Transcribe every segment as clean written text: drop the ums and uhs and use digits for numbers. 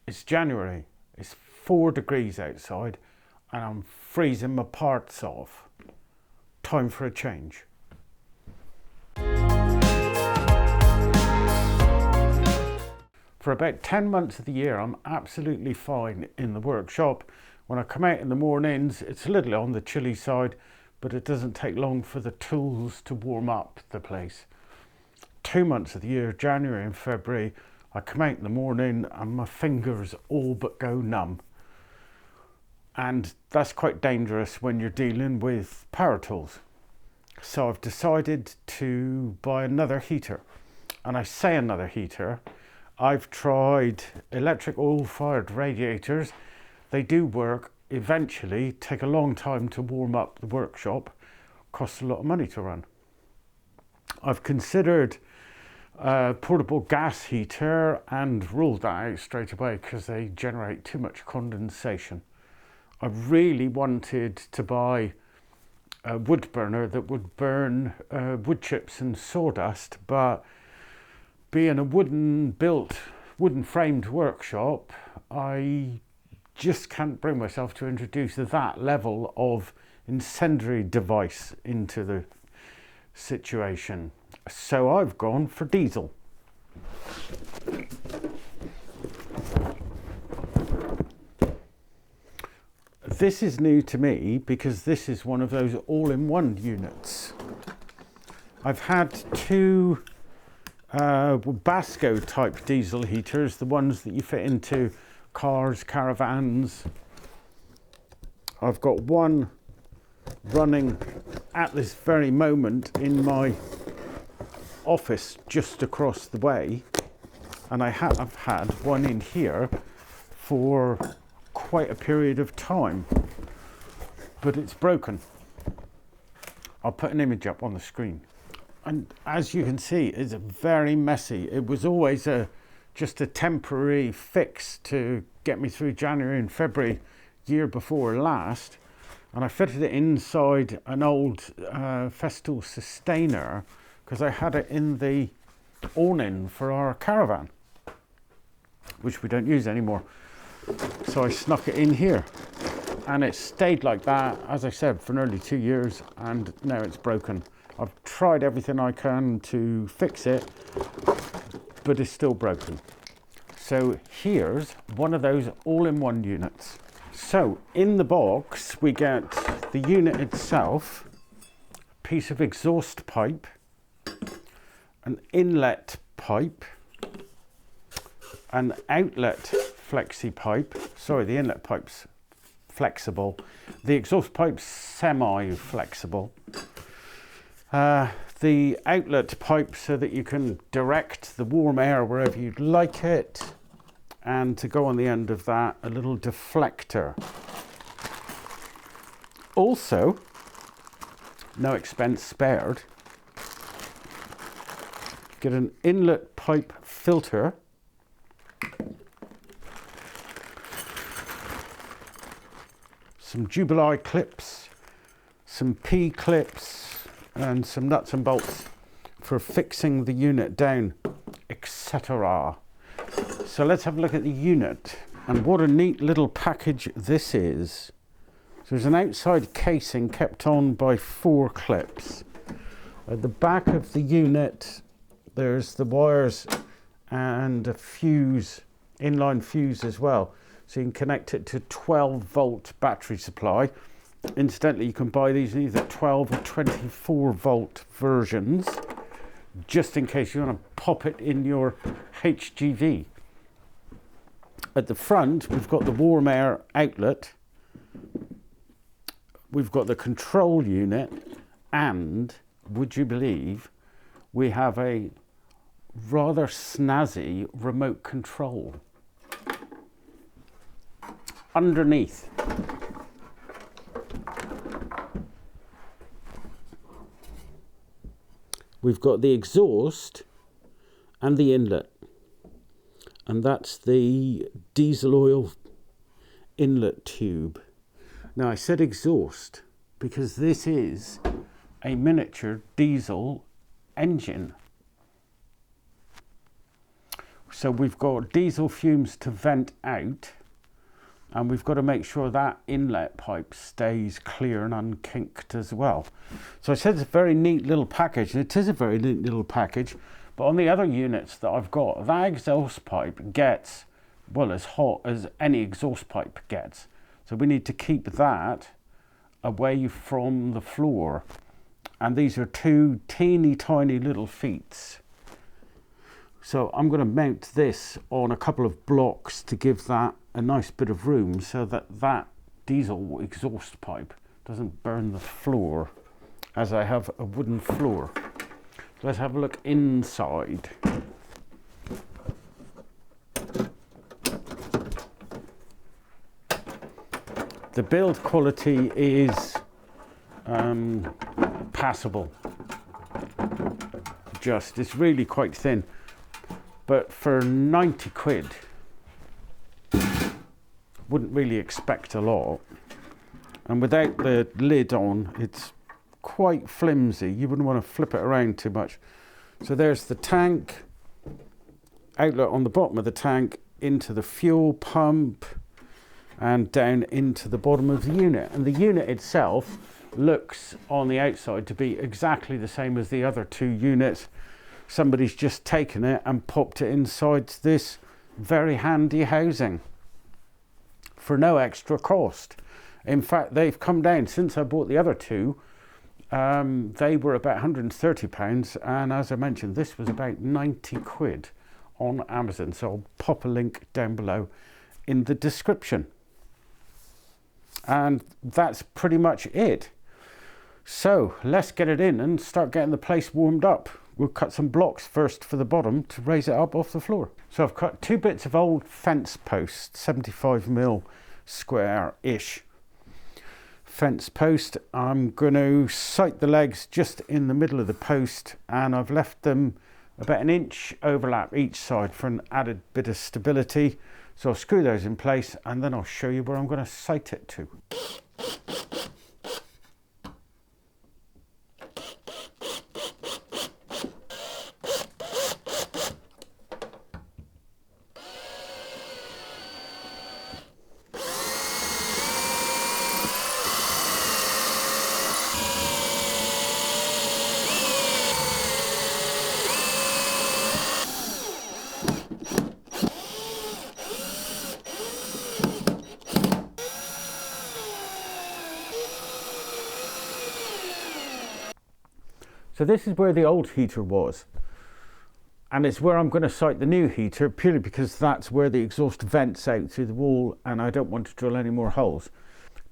It's January, it's 4 degrees outside and I'm freezing my parts off. Time for a change. For about 10 months of the year, I'm absolutely fine in the workshop. When I come out in the mornings, it's a little on the chilly side, but it doesn't take long for the tools to warm up the place. 2 months of the year, January and February, I come out in the morning and my fingers all but go numb. And that's quite dangerous when you're dealing with power tools. So I've decided to buy another heater. And I say another heater, I've tried electric oil-fired radiators. They do work, eventually take a long time to warm up the workshop, costs a lot of money to run. I've considered a portable gas heater and ruled that out straight away because they generate too much condensation. I really wanted to buy a wood burner that would burn wood chips and sawdust, but being a wooden framed workshop, I just can't bring myself to introduce that level of incendiary device into the situation. So I've gone for diesel. This is new to me because this is one of those all-in-one units. I've had two Basco type diesel heaters, the ones that you fit into cars, caravans. I've got one running at this very moment in my office just across the way, and I have had one in here for quite a period of time, but it's broken. I'll put an image up on the screen, and as you can see, it's very messy. It was always just a temporary fix to get me through January and February year before last, and I fitted it inside an old Festool Sustainer because I had it in the awning for our caravan, which we don't use anymore. So I snuck it in here, and it stayed like that, as I said, for nearly 2 years, and now it's broken. I've tried everything I can to fix it, but it's still broken. So here's one of those all-in-one units. So in the box, we get the unit itself, a piece of exhaust pipe, an inlet pipe, an outlet flexi pipe. Sorry, the inlet pipe's flexible. The exhaust pipe's semi-flexible. The outlet pipe so that you can direct the warm air wherever you'd like it. And to go on the end of that, a little deflector. Also, no expense spared, get an inlet pipe filter, some D.I.Y clips, some P clips, and some nuts and bolts for fixing the unit down, etc. So let's have a look at the unit, and what a neat little package this is. So there's an outside casing kept on by 4 clips. At the back of the unit, there's the wires and a fuse, inline fuse as well. So you can connect it to 12-volt battery supply. Incidentally, you can buy these in either 12 or 24-volt versions, just in case you want to pop it in your HGV. At the front, we've got the warm air outlet, we've got the control unit, and, would you believe, we have a rather snazzy remote control. Underneath, we've got the exhaust and the inlet, and that's the diesel oil inlet tube. Now I said exhaust because this is a miniature diesel engine. So we've got diesel fumes to vent out, and we've got to make sure that inlet pipe stays clear and unkinked as well. So I said it's a very neat little package, and it is a very neat little package, but on the other units that I've got, that exhaust pipe gets, well, as hot as any exhaust pipe gets. So we need to keep that away from the floor. And these are two teeny tiny little feet. So I'm going to mount this on a couple of blocks to give that a nice bit of room so that that diesel exhaust pipe doesn't burn the floor, as I have a wooden floor. So let's have a look inside. The build quality is passable. It's really quite thin. But for 90 quid, wouldn't really expect a lot. And without the lid on, it's quite flimsy. You wouldn't want to flip it around too much. So there's the tank, outlet on the bottom of the tank, into the fuel pump, and down into the bottom of the unit. And the unit itself looks on the outside to be exactly the same as the other two units. Somebody's just taken it and popped it inside this very handy housing for no extra cost. In fact, they've come down since I bought the other two. They were about £130, and as I mentioned, this was about 90 quid on Amazon. So I'll pop a link down below in the description. And that's pretty much it. So let's get it in and start getting the place warmed up. We'll cut some blocks first for the bottom to raise it up off the floor. So I've cut 2 bits of old fence post, 75mm square-ish fence post. I'm going to sight the legs just in the middle of the post, and I've left them about 1 inch overlap each side for an added bit of stability. So I'll screw those in place, and then I'll show you where I'm going to sight it to. So this is where the old heater was, and it's where I'm going to sight the new heater, purely because that's where the exhaust vents out through the wall, and I don't want to drill any more holes.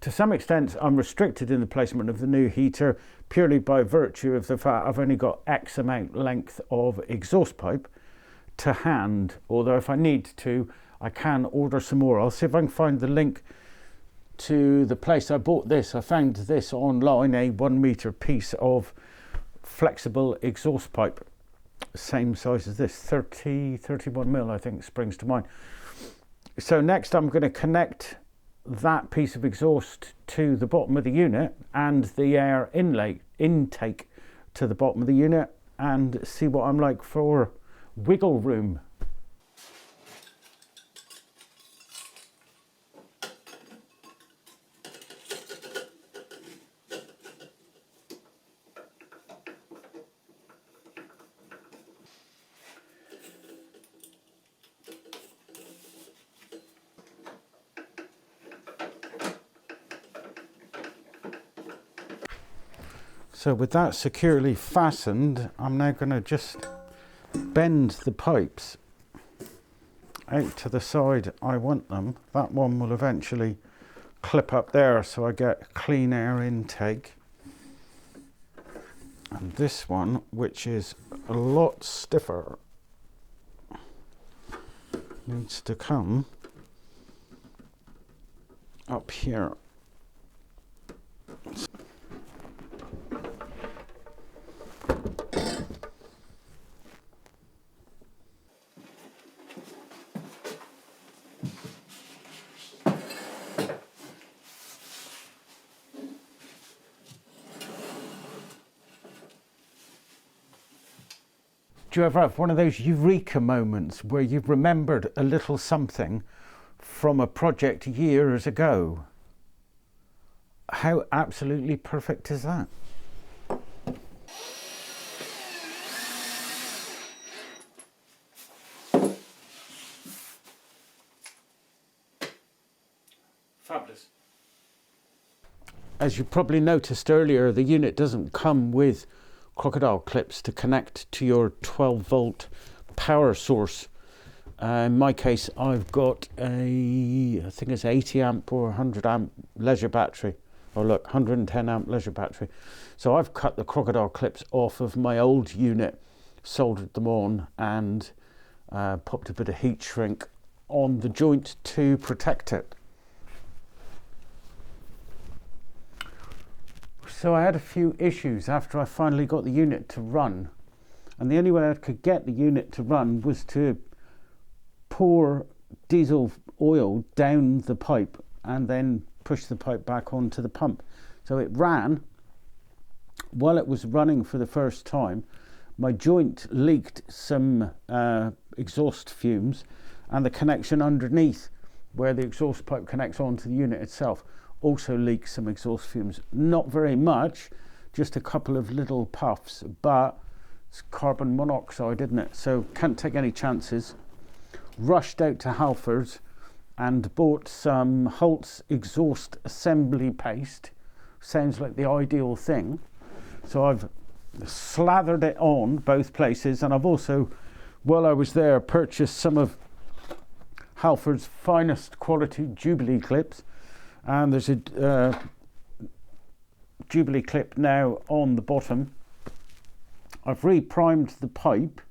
To some extent, I'm restricted in the placement of the new heater purely by virtue of the fact I've only got X amount length of exhaust pipe to hand, although if I need to, I can order some more. I'll see if I can find the link to the place I bought this. I found this online, a 1 meter piece of flexible exhaust pipe, same size as this, 31mm I think springs to mind. So next I'm going to connect that piece of exhaust to the bottom of the unit and the air intake to the bottom of the unit, and see what I'm like for wiggle room. So with that securely fastened, I'm now going to just bend the pipes out to the side I want them. That one will eventually clip up there so I get clean air intake. And this one, which is a lot stiffer, needs to come up here. Do you ever have one of those eureka moments where you've remembered a little something from a project years ago? How absolutely perfect is that? Fabulous. As you probably noticed earlier, the unit doesn't come with crocodile clips to connect to your 12-volt power source. In my case, I've got I think it's 80 amp or 100 amp leisure battery. Oh look, 110 amp leisure battery. So I've cut the crocodile clips off of my old unit, soldered them on, and popped a bit of heat shrink on the joint to protect it. So I had a few issues after I finally got the unit to run, and the only way I could get the unit to run was to pour diesel oil down the pipe and then push the pipe back onto the pump. So it ran. While it was running for the first time, my joint leaked some exhaust fumes, and the connection underneath where the exhaust pipe connects onto the unit itself also leaks some exhaust fumes. Not very much, just a couple of little puffs, but it's carbon monoxide, isn't it? So can't take any chances. Rushed out to Halfords and bought some Holt's exhaust assembly paste. Sounds like the ideal thing. So I've slathered it on both places, and I've also, while I was there, purchased some of Halford's finest quality Jubilee clips. And there's a Jubilee clip now on the bottom. I've re-primed the pipe.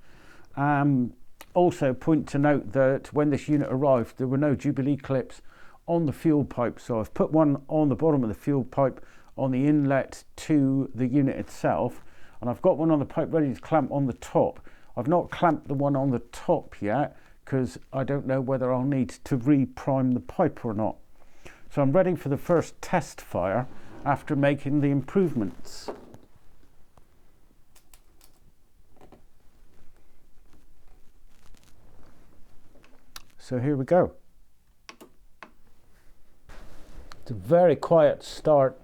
Also point to note that when this unit arrived, there were no Jubilee clips on the fuel pipe. So I've put one on the bottom of the fuel pipe on the inlet to the unit itself. And I've got one on the pipe ready to clamp on the top. I've not clamped the one on the top yet because I don't know whether I'll need to re-prime the pipe or not. So I'm ready for the first test fire after making the improvements. So here we go. It's a very quiet start.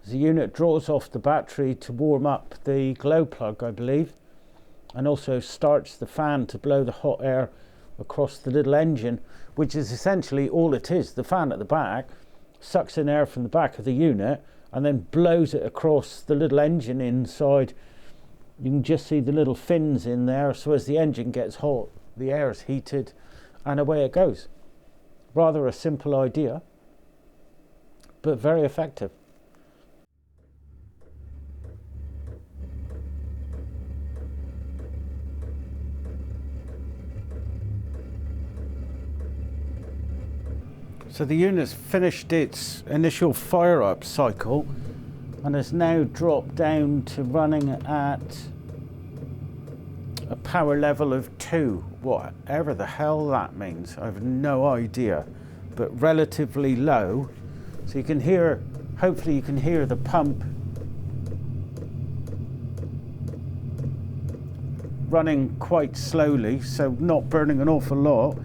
The unit draws off the battery to warm up the glow plug, I believe, and also starts the fan to blow the hot air across the little engine, which is essentially all it is. The fan at the back sucks in air from the back of the unit and then blows it across the little engine inside. You can just see the little fins in there, so as the engine gets hot, the air is heated, and away it goes. Rather a simple idea, but very effective. So the unit's finished its initial fire up cycle and has now dropped down to running at a power level of 2, whatever the hell that means. I have no idea, but relatively low. So you can hear, hopefully you can hear the pump running quite slowly, so not burning an awful lot.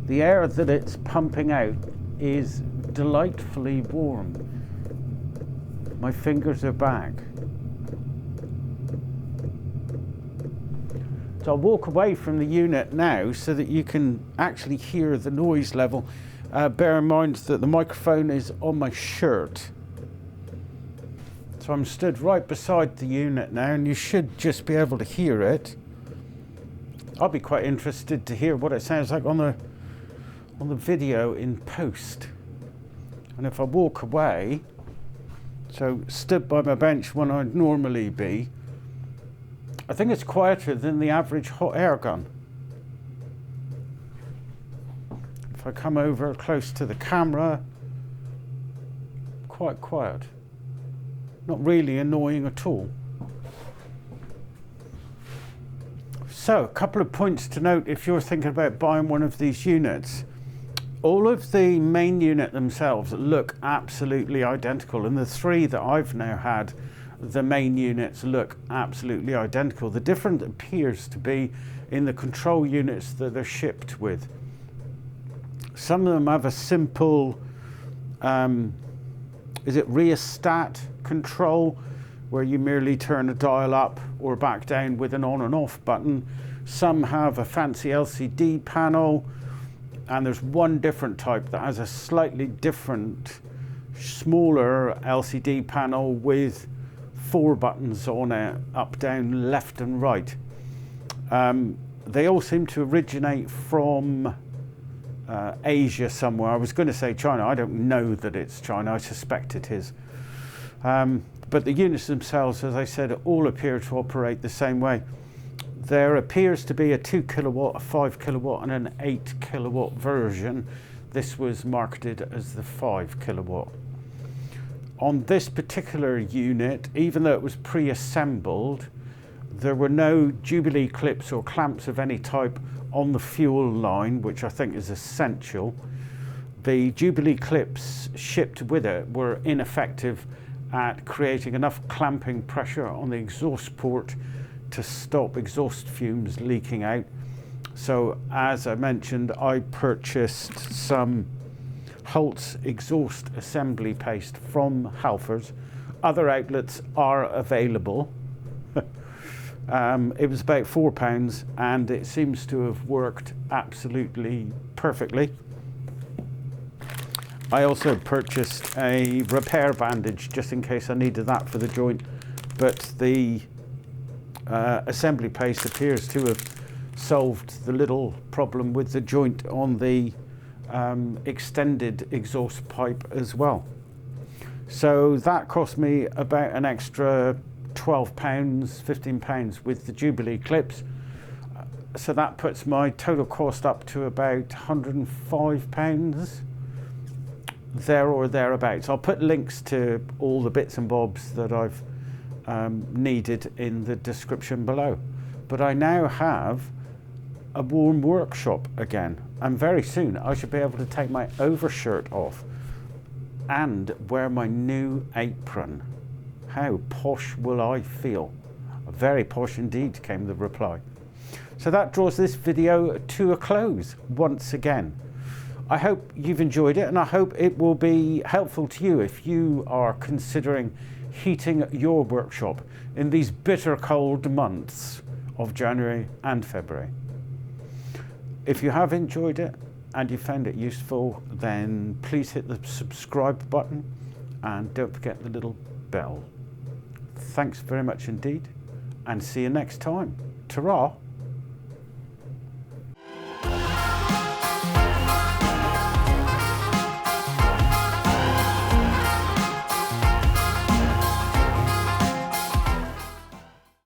The air that it's pumping out is delightfully warm. My fingers are back. So I'll walk away from the unit now so that you can actually hear the noise level. Bear in mind that the microphone is on my shirt. So I'm stood right beside the unit now, and you should just be able to hear it. I'll be quite interested to hear what it sounds like on the video in post. And if I walk away, so stood by my bench when I'd normally be, I think it's quieter than the average hot air gun. If I come over close to the camera, quite quiet. Not really annoying at all. So, a couple of points to note if you're thinking about buying one of these units. All of the main unit themselves look absolutely identical, and the three that I've now had the main units look absolutely identical. The difference appears to be in the control units that they're shipped with. Some of them have a simple, is it rheostat control, where you merely turn a dial up or back down with an on and off button. Some have a fancy LCD panel, and there's one different type that has a slightly different, smaller LCD panel with 4 buttons on it, up, down, left and right. They all seem to originate from Asia somewhere. I was going to say China. I don't know that it's China. I suspect it is. But the units themselves, as I said, all appear to operate the same way. There appears to be a 2 kilowatt, a 5 kilowatt and an 8 kilowatt version. This was marketed as the 5 kilowatt. On this particular unit, even though it was pre-assembled, there were no Jubilee clips or clamps of any type on the fuel line, which I think is essential. The Jubilee clips shipped with it were ineffective at creating enough clamping pressure on the exhaust port to stop exhaust fumes leaking out. So as I mentioned, I purchased some Holt's exhaust assembly paste from Halfords. Other outlets are available. It was about £4 and it seems to have worked absolutely perfectly. I also purchased a repair bandage just in case I needed that for the joint, but the assembly paste appears to have solved the little problem with the joint on the extended exhaust pipe as well. So that cost me about an extra £12, £15 with the Jubilee clips. So that puts my total cost up to about £105. There or thereabouts. I'll put links to all the bits and bobs that I've needed in the description below. But I now have a warm workshop again, and very soon I should be able to take my overshirt off and wear my new apron. How posh will I feel? Very posh indeed, came the reply. So that draws this video to a close once again. I hope you've enjoyed it, and I hope it will be helpful to you if you are considering heating your workshop in these bitter cold months of January and February. If you have enjoyed it and you found it useful, then please hit the subscribe button and don't forget the little bell. Thanks very much indeed, and see you next time. Ta-ra!